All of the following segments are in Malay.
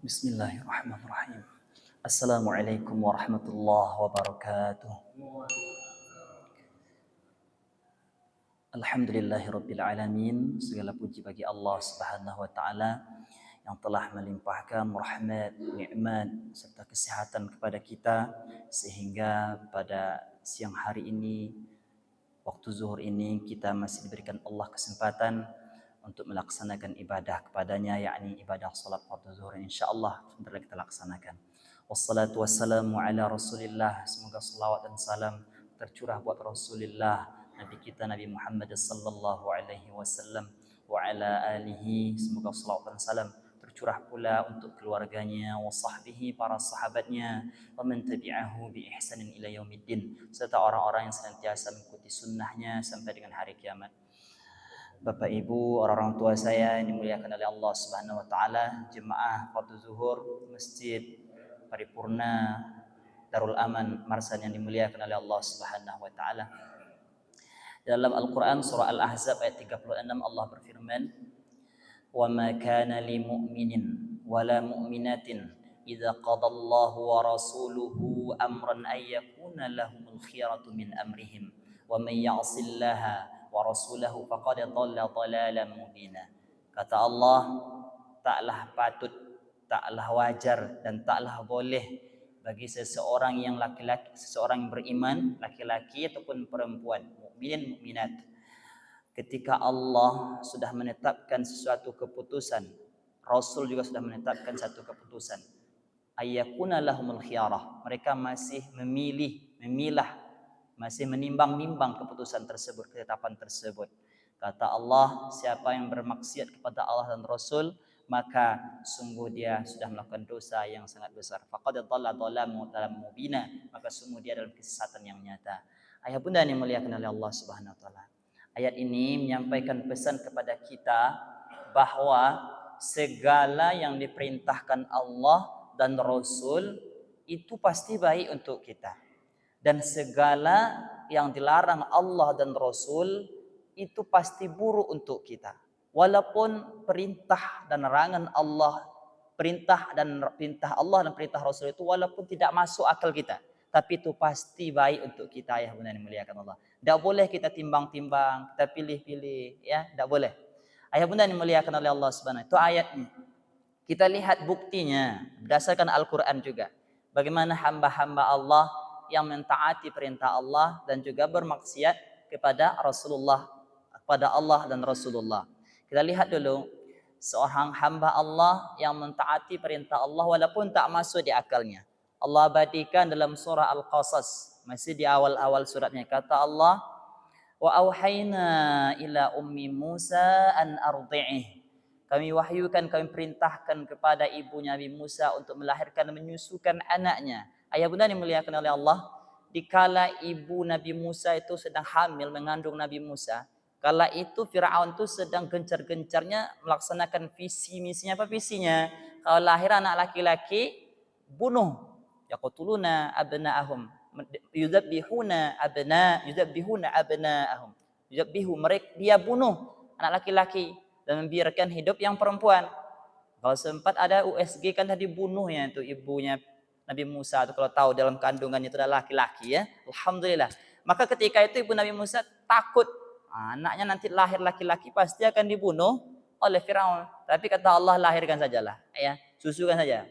Bismillahirrahmanirrahim. Assalamualaikum warahmatullahi wabarakatuh. Alhamdulillahirabbil alamin. Segala puji bagi Allah Subhanahu wa taala yang telah melimpahkan rahmat, nikmat serta kesehatan kepada kita sehingga pada siang hari ini waktu zuhur ini kita masih diberikan Allah kesempatan untuk melaksanakan ibadah kepadanya, yakni ibadah salat fardu zuhur, insyaallah sebentar lagi kita laksanakan. Wassalatu wassalamu ala Rasulillah. Semoga selawat dan salam tercurah buat Rasulullah, Nabi kita Nabi Muhammad sallallahu alaihi wasallam wa ala alihi. Semoga selawat dan salam tercurah pula untuk keluarganya, wa sahbihi, para sahabatnya, wa man tabi'ahu bi ihsanin ila yaumiddin, serta orang-orang yang senantiasa mengikuti sunnahnya sampai dengan hari kiamat. Bapak Ibu, orang-orang tua saya yang dimuliakan oleh Allah Subhanahu wa taala, jemaah fardu zuhur Masjid Paripurna Darul Aman Marsan yang dimuliakan oleh Allah Subhanahu wa taala. Dalam Al-Qur'an surah Al-Ahzab ayat 36 Allah berfirman, "Wa ma kana lil mu'minin wala mu'minatin idza qadallahu wa rasuluhu amran ay yakuna lahumul khiyaratu min amrihim wa may ya'sillaha wa rasulahu faqad dhalla dhalalan mubina." Kata Allah, taklah patut, taklah wajar dan taklah boleh bagi seseorang yang laki-laki, seseorang yang beriman, laki-laki ataupun perempuan, mukminin mukminat, ketika Allah sudah menetapkan sesuatu keputusan, Rasul juga sudah menetapkan satu keputusan, ayyakuna lahumul khiyarah, mereka masih memilah, masih menimbang-nimbang keputusan tersebut, ketetapan tersebut. Kata Allah, siapa yang bermaksiat kepada Allah dan Rasul, maka sungguh dia sudah melakukan dosa yang sangat besar. Faqad dhalla dhalalan mubina, maka sungguh dia dalam kesesatan yang nyata. Ayah bunda yang dimuliakan oleh Allah Subhanahu wa taala. Ayat ini menyampaikan pesan kepada kita bahwa segala yang diperintahkan Allah dan Rasul itu pasti baik untuk kita. Dan segala yang dilarang Allah dan Rasul itu pasti buruk untuk kita. Walaupun perintah dan larangan Allah, perintah Allah dan perintah Rasul itu walaupun tidak masuk akal kita, tapi itu pasti baik untuk kita, ya benar dimuliakan Allah. Tidak boleh kita timbang-timbang, kita pilih-pilih, ya, tidak boleh. Ayah bunda dimuliakan oleh Allah Subhanahu. Itu ayatnya. Kita lihat buktinya berdasarkan Al-Quran juga. Bagaimana hamba-hamba Allah yang mentaati perintah Allah dan juga bermaksiat kepada Rasulullah, kepada Allah dan Rasulullah. Kita lihat dulu seorang hamba Allah yang mentaati perintah Allah walaupun tak masuk di akalnya. Allah abadikan dalam surah Al-Qasas, masih di awal-awal suratnya, kata Allah, wa auhayna ila ummi Musa an ardi'ih. Kami wahyukan, kami perintahkan kepada ibunya Nabi Musa untuk melahirkan dan menyusukan anaknya. Ayah bunda dimuliakan oleh Allah, dikala ibu Nabi Musa itu sedang hamil mengandung Nabi Musa, kala itu Fir'aun itu sedang gencar-gencarnya melaksanakan visi misinya. Apa visinya? Kalau lahir anak laki-laki, bunuh. Yaqtuluna abna'ahum, yudabbihuna abna'ahum. Mereka dia bunuh anak laki-laki dan membiarkan hidup yang perempuan. Kalau sempat ada USG kan tadi bunuhnya itu ibunya Nabi Musa itu, kalau tahu dalam kandungannya itu adalah laki-laki, ya. Alhamdulillah. Maka ketika itu ibu Nabi Musa takut anaknya nanti lahir laki-laki pasti akan dibunuh oleh Firaun. Tapi kata Allah, lahirkan sajalah, ya, susukan saja.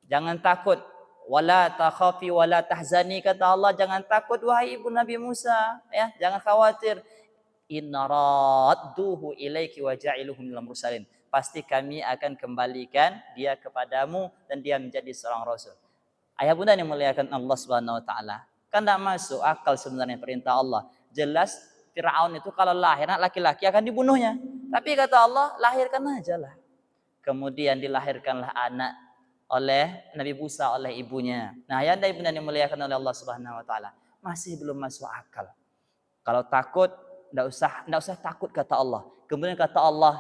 Jangan takut. Wala takhafi wala tahzani, kata Allah, jangan takut wahai ibu Nabi Musa, ya, jangan khawatir. Inna radduhu ilaiki wa ja'iluhu minal mursalin. Pasti kami akan kembalikan dia kepadamu dan dia menjadi seorang rasul. Ayah bunda yang muliakan Allah Subhanahu wa taala, kan tidak masuk akal sebenarnya perintah Allah. Jelas Fir'aun itu kalau lahir anak laki-laki akan dibunuhnya. Tapi kata Allah, lahirkan aja lah. Kemudian dilahirkanlah anak oleh Nabi Musa oleh ibunya. Nah, ayah dan ibunda yang dimuliakan oleh Allah Subhanahu wa taala, masih belum masuk akal. Kalau takut, tidak usah takut, kata Allah. Kemudian kata Allah,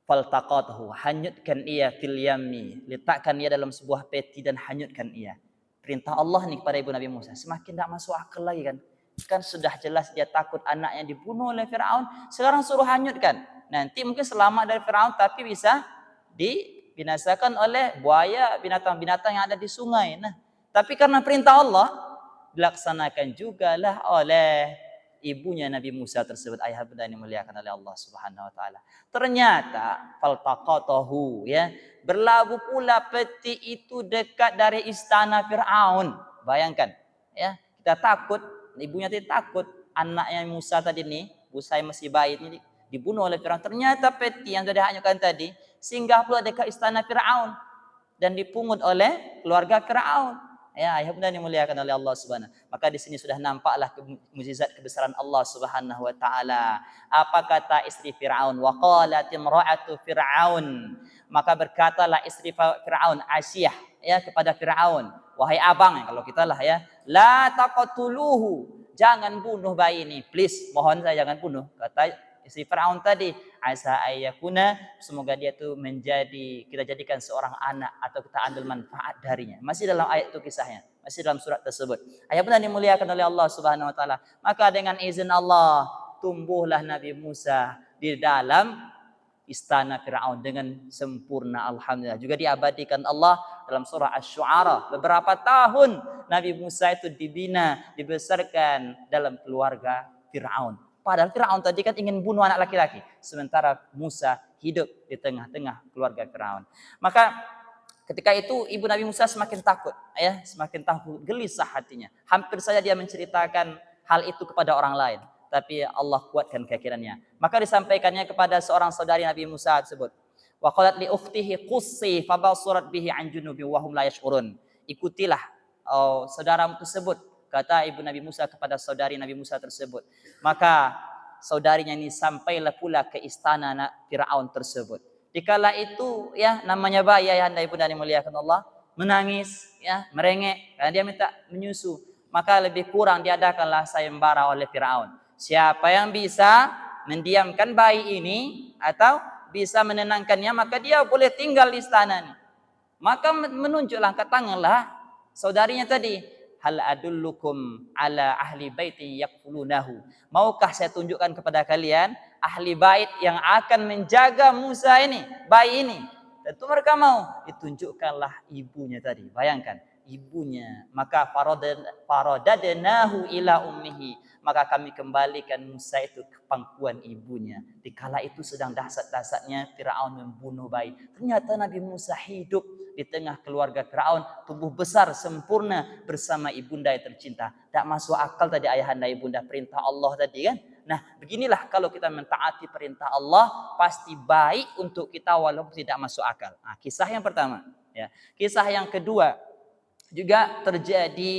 faltaqathu, hanyutkan ia fil yammi, letakkan ia dalam sebuah peti dan hanyutkan ia. Perintah Allah nih kepada ibu Nabi Musa, semakin tidak masuk akal lagi kan. Kan sudah jelas dia takut anaknya dibunuh oleh Fir'aun, sekarang suruh hanyutkan. Nanti mungkin selamat dari Fir'aun tapi bisa binasakan oleh buaya, binatang-binatang yang ada di sungai. Nah, tapi karena perintah Allah dilaksanakan jugalah oleh ibunya Nabi Musa tersebut, ayah bunda yang dimuliakan oleh Allah Subhanahu wa taala. Ternyata faltaqatahu, ya, berlabuh pula peti itu dekat dari istana Firaun. Bayangkan, ya, kita takut, ibunya tidak takut anaknya Musa tadi nih, Musa yang masih bayi ini dibunuh oleh Firaun. Ternyata peti yang sudah dihanyutkan tadi singgah pula dekat istana Firaun dan dipungut oleh keluarga Firaun. Ya, ayah bunda dimuliakan oleh Allah Subhanahu. Maka di sini sudah nampaklah mukjizat kebesaran Allah Subhanahu wa taala. Apa kata istri Firaun? Wa qalat imra'atu Firaun. Maka berkatalah istri Firaun, Asyah, ya, kepada Firaun, wahai abang, kalau kita lah, ya, la taqtuluhu, jangan bunuh bayi ini, please, mohon saya jangan bunuh. Kata istri Firaun tadi, asa ayyakuna, semoga dia itu menjadi, kita jadikan seorang anak atau kita ambil manfaat darinya. Masih dalam ayat itu kisahnya, masih dalam surat tersebut. Ayat benar dimuliakan oleh Allah Subhanahu wa taala. Maka dengan izin Allah tumbuhlah Nabi Musa di dalam istana Firaun dengan sempurna, alhamdulillah. Juga diabadikan Allah dalam surah Asy-Syu'ara, beberapa tahun Nabi Musa itu dibina, dibesarkan dalam keluarga Firaun. Padahal Firaun tadi kan ingin bunuh anak laki-laki, sementara Musa hidup di tengah-tengah keluarga Firaun. Maka ketika itu ibu Nabi Musa semakin takut, ya, semakin takut, gelisah hatinya. Hampir saja dia menceritakan hal itu kepada orang lain, tapi Allah kuatkan keyakinannya. Maka disampaikannya kepada seorang saudari Nabi Musa tersebut. Wa qalat li ukhtihi qussi fa basurat bihi an junubi wa hum la yash'urun. Ikutilah saudaramu tersebut, kata ibu Nabi Musa kepada saudari Nabi Musa tersebut. Maka saudarinya ini sampailah pula ke istana Firaun tersebut. Dikala itu, ya, namanya bayi, ayah anda ibu dan dimuliakan Allah, menangis, ya, merengek karena dia minta menyusu. Maka lebih kurang diadakanlah sayembara oleh Firaun. Siapa yang bisa mendiamkan bayi ini atau bisa menenangkannya, maka dia boleh tinggal di istana ini. Maka menunjuklah, angkat tanganlah saudarinya tadi, hal adullukum ala ahli baiti yakfulunahu. Maukah saya tunjukkan kepada kalian ahli bait yang akan menjaga Musa ini, bayi ini? Tentu mereka mau. Ditunjukkanlah ibunya tadi. Bayangkan, ibunya. Maka faradadnahu ila ummihi. Maka kami kembalikan Musa itu ke pangkuan ibunya. Dikala itu sedang dahsyat-dahsyatnya Firaun membunuh bayi. Ternyata Nabi Musa hidup di tengah keluarga Firaun, tumbuh besar sempurna bersama ibunda yang tercinta. Tak masuk akal tadi ayahanda ibunda, perintah Allah tadi kan. Nah, beginilah kalau kita mentaati perintah Allah, pasti baik untuk kita walaupun tidak masuk akal. Nah, kisah yang pertama, ya. Kisah yang kedua juga terjadi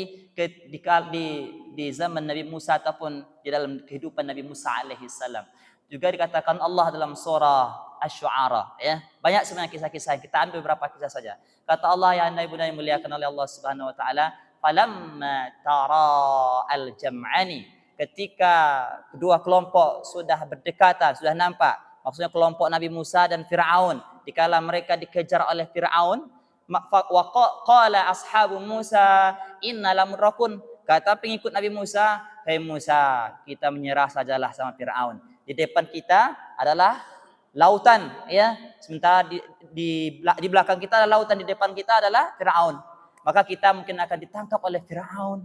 di zaman Nabi Musa ataupun di dalam kehidupan Nabi Musa alaihi salam. Juga dikatakan Allah dalam surah Asy-Syu'ara, ya. Banyak sebenarnya kisah-kisah, kita ambil beberapa kisah saja. Kata Allah, ya anda ibunda yang muliakan oleh Allah Subhanahu wa taala, falamma tara al-jam'ani, ketika kedua kelompok sudah berdekatan, sudah nampak, maksudnya kelompok Nabi Musa dan Firaun, dikala mereka dikejar oleh Firaun, wa qala ashabu Musa inna lamudrakun, kata pengikut Nabi Musa, hei Musa, kita menyerah sajalah sama Firaun. Di depan kita adalah lautan, ya, sementara di belakang kita adalah lautan, di depan kita adalah Firaun. Maka kita mungkin akan ditangkap oleh Firaun.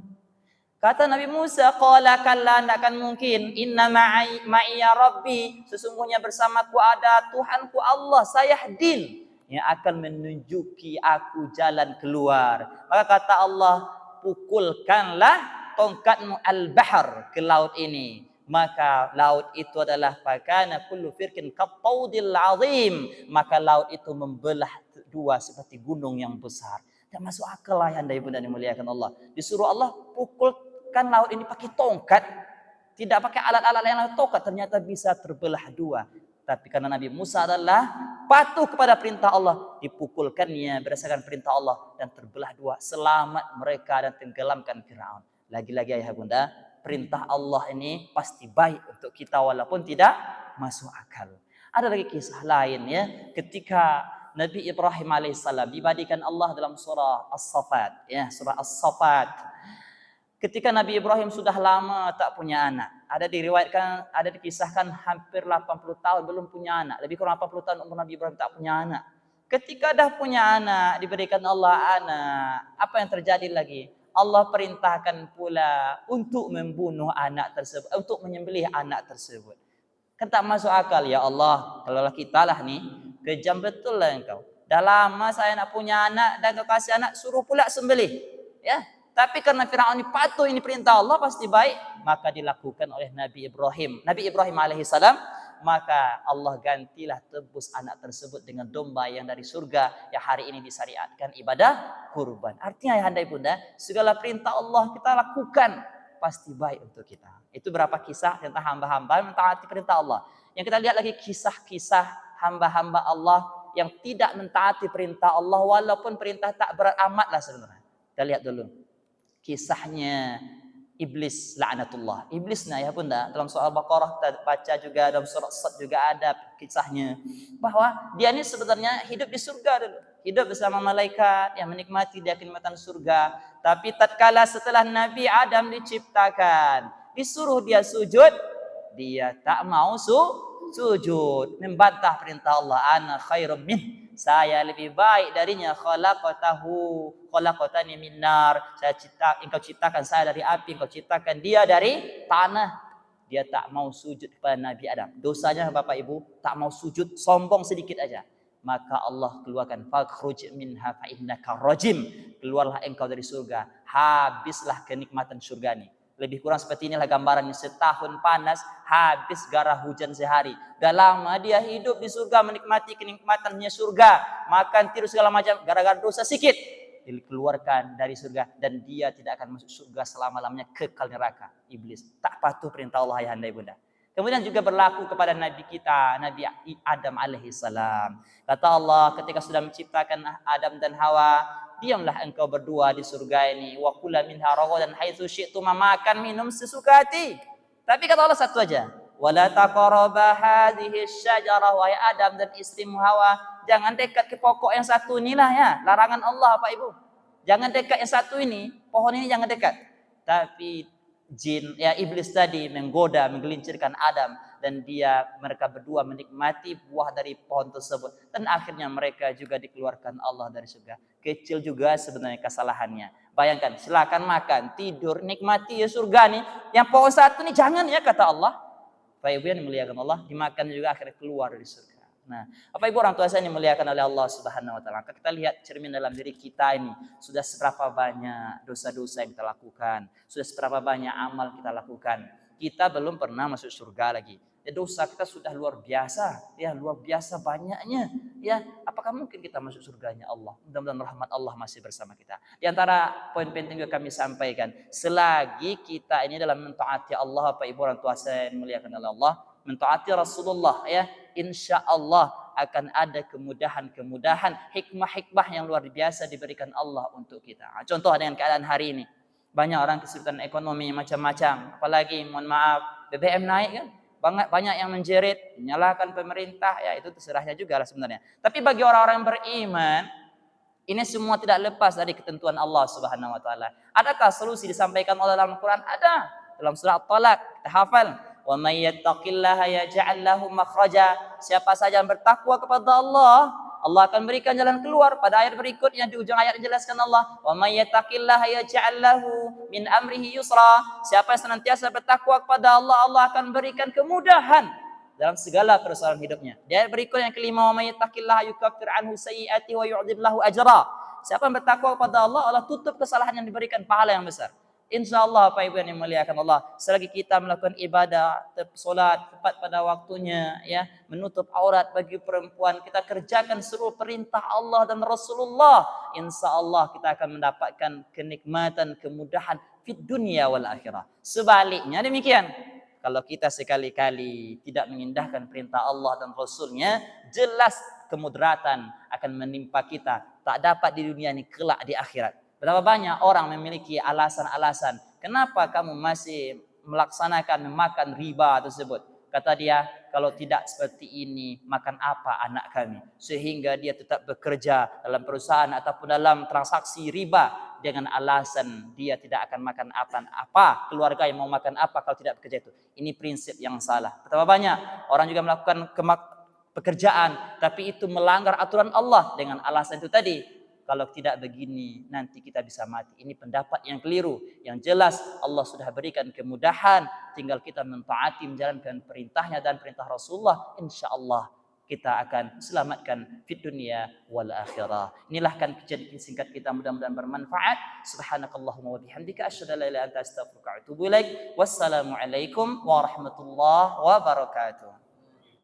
Kata Nabi Musa, qala kalla, tidak akan mungkin, inna ma'iya rabbi, sesungguhnya bersamaku ada Tuhanku Allah, sayahdin, yang akan menunjuki aku jalan keluar. Maka kata Allah, pukulkanlah tongkatmu al-bahr, ke laut ini. Maka laut itu adalah fakana kullu firqin qattaudil azim, maka laut itu membelah dua seperti gunung yang besar. Tak masuk akal lah anda ibu dan dimuliakan Allah. Disuruh Allah pukulkan laut ini pakai tongkat, tidak pakai alat-alat yang lain, tongkat, ternyata bisa terbelah dua. Tapi karena Nabi Musa adalah patuh kepada perintah Allah, dipukulkannya berdasarkan perintah Allah dan terbelah dua. Selamat mereka dan tenggelamkan Firaun. Lagi-lagi ayah bunda, perintah Allah ini pasti baik untuk kita walaupun tidak masuk akal. Ada lagi kisah lain, ya, ketika Nabi Ibrahim alaihissalam dibadikan Allah dalam surah As-Saffat, ya, surah As-Saffat. Ketika Nabi Ibrahim sudah lama tak punya anak, ada diriwayatkan, ada dikisahkan hampir 80 tahun belum punya anak, lebih kurang 80 tahun umur Nabi Ibrahim tak punya anak. Ketika dah punya anak, diberikan Allah anak, apa yang terjadi lagi? Allah perintahkan pula untuk membunuh anak tersebut, untuk menyembelih anak tersebut. Kan tak masuk akal, ya Allah. Kalau kita lah nih, kejam betul lah engkau. Dah lama saya nak punya anak dan kau kasih anak, suruh pula sembelih. Ya, tapi karena Firaun ini patuh, ini perintah Allah pasti baik, maka dilakukan oleh Nabi Ibrahim. Nabi Ibrahim alaihissalam, maka Allah gantilah tebus anak tersebut dengan domba yang dari surga yang hari ini disyariatkan ibadah kurban. Artinya ayah anda ibunda, segala perintah Allah kita lakukan pasti baik untuk kita. Itu berapa kisah tentang hamba-hamba yang mentaati perintah Allah. Yang kita lihat lagi kisah-kisah hamba-hamba Allah yang tidak mentaati perintah Allah walaupun perintah tak berat amat lah sebenarnya. Kita lihat dulu kisahnya Iblis laknatullah. Iblis ya bunda, dalam surah Al-Baqarah kita baca juga, dalam surah Sad juga ada kisahnya bahwa dia ini sebenarnya hidup di surga dulu, hidup bersama malaikat yang menikmati dia kenikmatan surga. Tapi tatkala setelah Nabi Adam diciptakan, disuruh dia sujud, dia tak mau sujud, membantah perintah Allah. Ana khairum min, saya lebih baik darinya. Khalaqatani min nar, engkau ciptakan saya dari api, engkau ciptakan dia dari tanah. Dia tak mau sujud kepada Nabi Adam. Dosanya Bapak Ibu, tak mau sujud, sombong sedikit aja. Maka Allah keluarkan, fakhruj minha fa innaka rajim, keluarlah engkau dari surga, habislah kenikmatan surga ini. Lebih kurang seperti inilah gambarannya, setahun panas, habis garah hujan sehari. Dah lama dia hidup di surga, menikmati kenikmatannya surga, makan tiru segala macam, gara-gara dosa sikit dikeluarkan dari surga dan dia tidak akan masuk surga selama-lamanya, kekal neraka. Iblis tak patuh perintah Allah ya anda ibunda. Kemudian juga berlaku kepada Nabi kita, Nabi Adam alaihissalam. Kata Allah ketika sudah menciptakan Adam dan Hawa, diamlah engkau berdua di surga ini, wa kula minha ragadan haitsu syi'tuma, makan minum sesuka hati. Tapi kata Allah satu aja, wala taqraba hadhihi syajarah, wahai Adam dan istrimu Hawa, jangan dekat ke pokok yang satu inilah ya, larangan Allah Pak Ibu. Jangan dekat yang satu ini, pohon ini jangan dekat. Tapi jin ya iblis tadi menggoda, menggelincirkan Adam dan mereka berdua menikmati buah dari pohon tersebut dan akhirnya mereka juga dikeluarkan Allah dari surga. Kecil juga sebenarnya kesalahannya. Bayangkan, silakan makan, tidur, nikmati ya surga nih. Yang pohon satu nih jangan ya kata Allah. Bapak Ibu yang dimuliakan Allah, dimakan juga akhirnya keluar dari surga. Nah, Bapak Ibu orang tua saya dimuliakan oleh Allah Subhanahu wa taala. Kita lihat cermin dalam diri kita ini, sudah seberapa banyak dosa-dosa yang kita lakukan, sudah seberapa banyak amal kita lakukan. Kita belum pernah masuk surga lagi. Ya, dosa kita sudah luar biasa, ya luar biasa banyaknya. Ya, apakah mungkin kita masuk surganya Allah? Mudah-mudahan rahmat Allah masih bersama kita. Di antara poin penting yang kami sampaikan, selagi kita ini dalam mentaati Allah, Bapak Ibu orang tua saya dimuliakan oleh Allah, mentaati Rasulullah ya, insya Allah akan ada kemudahan-kemudahan, hikmah-hikmah yang luar biasa diberikan Allah untuk kita. Contoh dengan keadaan hari ini, banyak orang kesulitan ekonomi macam-macam, apalagi mohon maaf BBM naik kan, banyak yang menjerit, menyalahkan pemerintah, ya itu terserahnya juga lah sebenarnya. Tapi bagi orang-orang yang beriman, ini semua tidak lepas dari ketentuan Allah Subhanahu wa taala. Adakah solusi disampaikan Allah dalam Al-Qur'an? Ada. Dalam surah At-Talaq, kita hafal. Wa may yattaqillaha yaj'al lahu makhraja. Siapa saja yang bertakwa kepada Allah, Allah akan berikan jalan keluar. Pada ayat berikutnya di ujung ayat dijelaskan Allah, wa may yattaqillaha yaj'al lahu min amrihi yusra. Siapa yang senantiasa bertakwa kepada Allah, Allah akan berikan kemudahan dalam segala persoalan hidupnya. Di ayat berikut yang kelima, wa may yattaqillaha yukaffir anhu sayyi'ati wa yu'dzim lahu ajra. Siapa yang bertakwa kepada Allah, Allah tutup kesalahan yang diberikan pahala yang besar. InsyaAllah Pak Ibu yang dimuliakan Allah, selagi kita melakukan ibadah, solat tepat pada waktunya, ya, menutup aurat bagi perempuan, kita kerjakan seluruh perintah Allah dan Rasulullah, InsyaAllah kita akan mendapatkan kenikmatan, kemudahan fid dunia wal akhirah. Sebaliknya demikian, kalau kita sekali-kali tidak mengindahkan perintah Allah dan Rasulnya, jelas kemudaratan akan menimpa kita, tak dapat di dunia ini, kelak di akhirat. Berapa banyak orang memiliki alasan-alasan kenapa kamu masih melaksanakan memakan riba tersebut. Kata dia, kalau tidak seperti ini, makan apa anak kami? Sehingga dia tetap bekerja dalam perusahaan ataupun dalam transaksi riba dengan alasan dia tidak akan makan apa, keluarga yang mau makan apa kalau tidak bekerja itu. Ini prinsip yang salah. Betapa banyak orang juga melakukan pekerjaan, tapi itu melanggar aturan Allah dengan alasan itu tadi. Kalau tidak begini, nanti kita bisa mati. Ini pendapat yang keliru. Yang jelas Allah sudah berikan kemudahan. Tinggal kita mentaati, menjalankan perintahnya dan perintah Rasulullah. Insya Allah kita akan selamatkan fit dunia wal akhirah. Inilah kan kejadian singkat kita, mudah-mudahan bermanfaat. Subhanakallahumma wa bihamdika asyhadu an la ilaha illa anta astaghfiruka wa atubu ilaik. Wassalamualaikum warahmatullahi wabarakatuh.